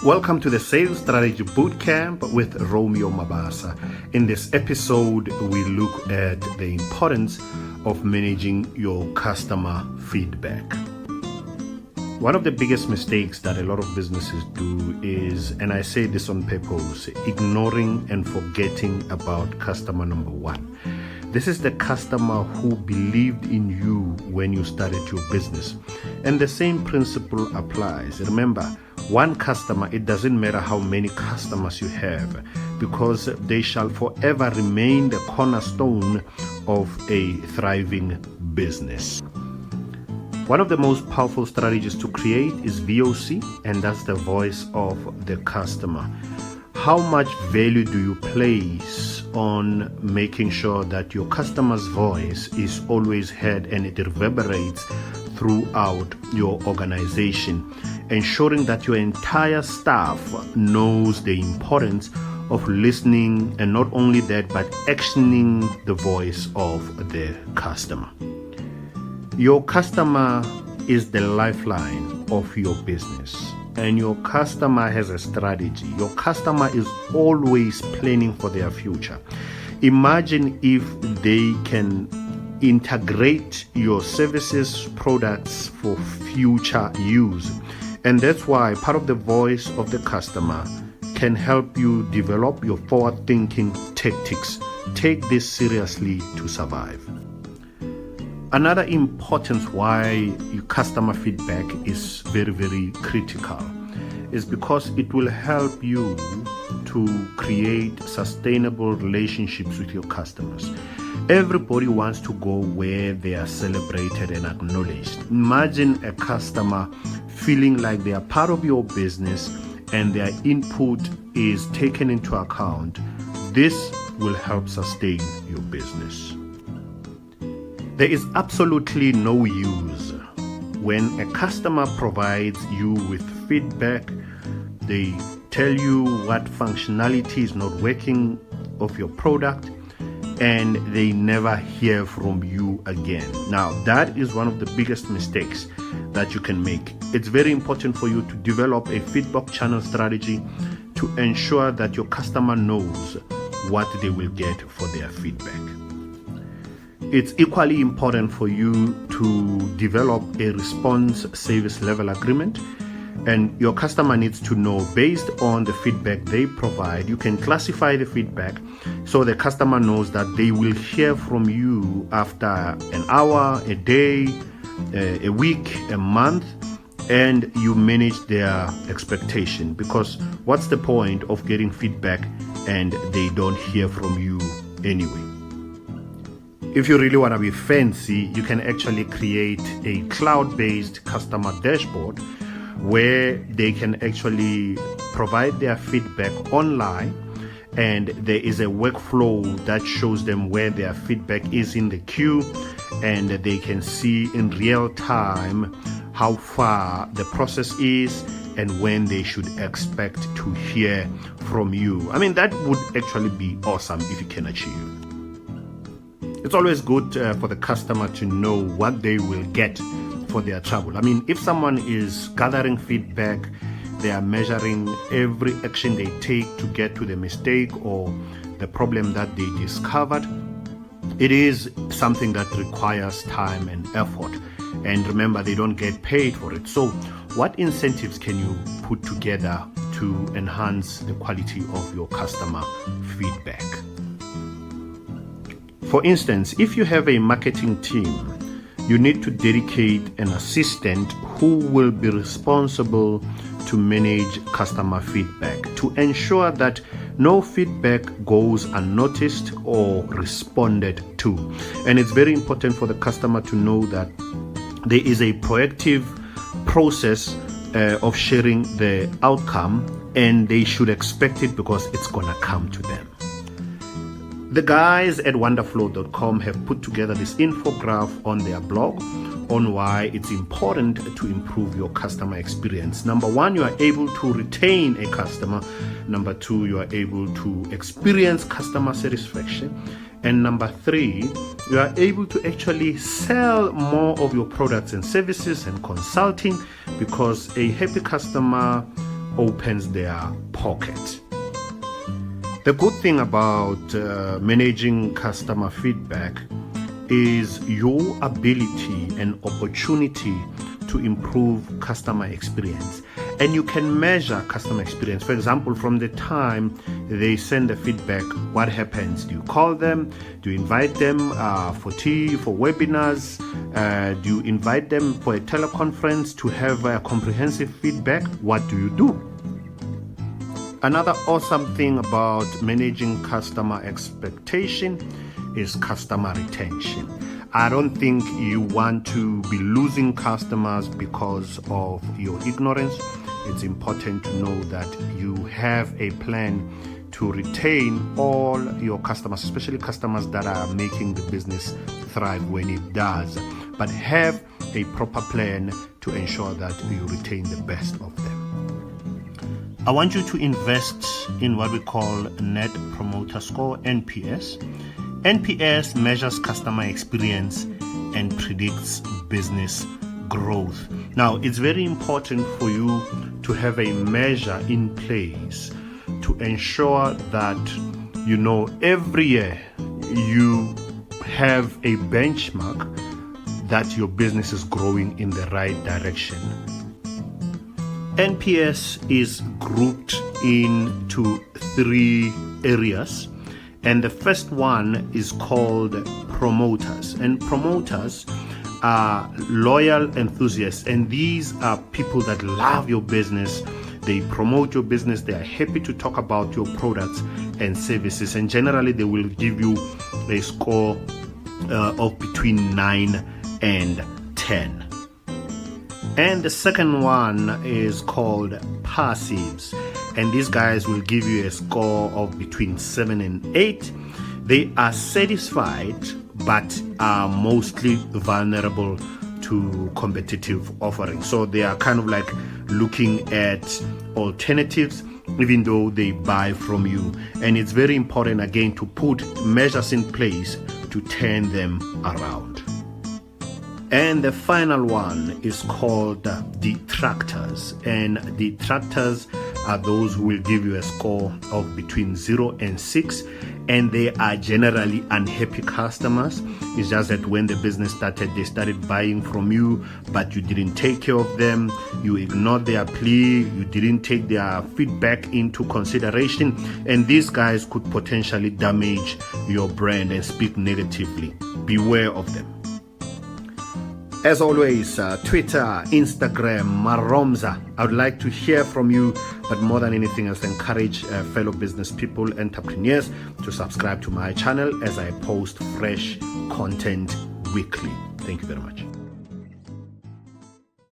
Welcome to the Sales Strategy Bootcamp with Romeo Mabasa. In this episode, we look at the importance of managing your customer feedback. One of the biggest mistakes that a lot of businesses do is, and I say this on purpose, ignoring and forgetting about customer number one. This is the customer who believed in you when you started your business. And the same principle applies. Remember, one customer, it doesn't matter how many customers you have, because they shall forever remain the cornerstone of a thriving business. One of the most powerful strategies to create is VOC, and that's the voice of the customer. How much value do you place on making sure that your customer's voice is always heard and it reverberates throughout your organization, ensuring that your entire staff knows the importance of listening, and not only that, but actioning the voice of the customer. Your customer is the lifeline of your business, and your customer has a strategy. Your customer is always planning for their future. Imagine if they can integrate your services, products for future use. And that's why part of the voice of the customer can help you develop your forward-thinking tactics. Take this seriously to survive. Another importance why your customer feedback is very, very critical is because it will help you to create sustainable relationships with your customers. Everybody wants to go where they are celebrated and acknowledged. Imagine a customer feeling like they are part of your business and their input is taken into account. This will help sustain your business. There is absolutely no use when a customer provides you with feedback. They tell you what functionality is not working of your product, and they never hear from you again. Now, that is one of the biggest mistakes that you can make. It's very important for you to develop a feedback channel strategy to ensure that your customer knows what they will get for their feedback. It's equally important for you to develop a response service level agreement, and your customer needs to know, based on the feedback they provide, you can classify the feedback so the customer knows that they will hear from you after an hour, a day, a week, a month, and you manage their expectation. Because what's the point of getting feedback and they don't hear from you anyway? If you really want to be fancy, you can actually create a cloud-based customer dashboard where they can actually provide their feedback online, and there is a workflow that shows them where their feedback is in the queue, and they can see in real time how far the process is and when they should expect to hear from you. I mean, that would actually be awesome if you can achieve. It's always good for the customer to know what they will get for their trouble. I mean, if someone is gathering feedback, they are measuring every action they take to get to the mistake or the problem that they discovered. It is something that requires time and effort. And remember, they don't get paid for it. So what incentives can you put together to enhance the quality of your customer feedback? For instance, if you have a marketing team, you need to dedicate an assistant who will be responsible to manage customer feedback, to ensure that no feedback goes unnoticed or responded to. And it's very important for the customer to know that there is a proactive process of sharing the outcome, and they should expect it because it's going to come to them. The guys at wonderflow.com have put together this infographic on their blog on why it's important to improve your customer experience. Number one, you are able to retain a customer. Number two, you are able to experience customer satisfaction. And number three, you are able to actually sell more of your products and services and consulting, because a happy customer opens their pocket. The good thing about managing customer feedback is your ability and opportunity to improve customer experience. And you can measure customer experience. For example, from the time they send the feedback, what happens? Do you call them? Do you invite them for tea, for webinars? Do you invite them for a teleconference to have a comprehensive feedback? What do you do? Another awesome thing about managing customer expectation is customer retention. I don't think you want to be losing customers because of your ignorance. It's important to know that you have a plan to retain all your customers, especially customers that are making the business thrive when it does. But have a proper plan to ensure that you retain the best of them. I want you to invest in what we call Net Promoter Score, NPS. NPS measures customer experience and predicts business growth. Now, it's very important for you to have a measure in place to ensure that, every year you have a benchmark that your business is growing in the right direction. NPS is grouped into 3 areas, and the first one is called promoters. And promoters are loyal enthusiasts, and these are people that love your business. They promote your business. They are happy to talk about your products and services, and generally they will give you a score of between 9 and 10. And the second one is called passives, and these guys will give you a score of between 7 and 8. They are satisfied but are mostly vulnerable to competitive offerings. So they are kind of like looking at alternatives even though they buy from you. And it's very important again to put measures in place to turn them around. And the final one is called detractors. And detractors are those who will give you a score of between 0 and 6. And they are generally unhappy customers. It's just that when the business started, they started buying from you, but you didn't take care of them. You ignored their plea. You didn't take their feedback into consideration. And these guys could potentially damage your brand and speak negatively. Beware of them. As always, Twitter, Instagram, Maromza. I would like to hear from you, but more than anything else, encourage fellow business people, entrepreneurs to subscribe to my channel as I post fresh content weekly. Thank you very much.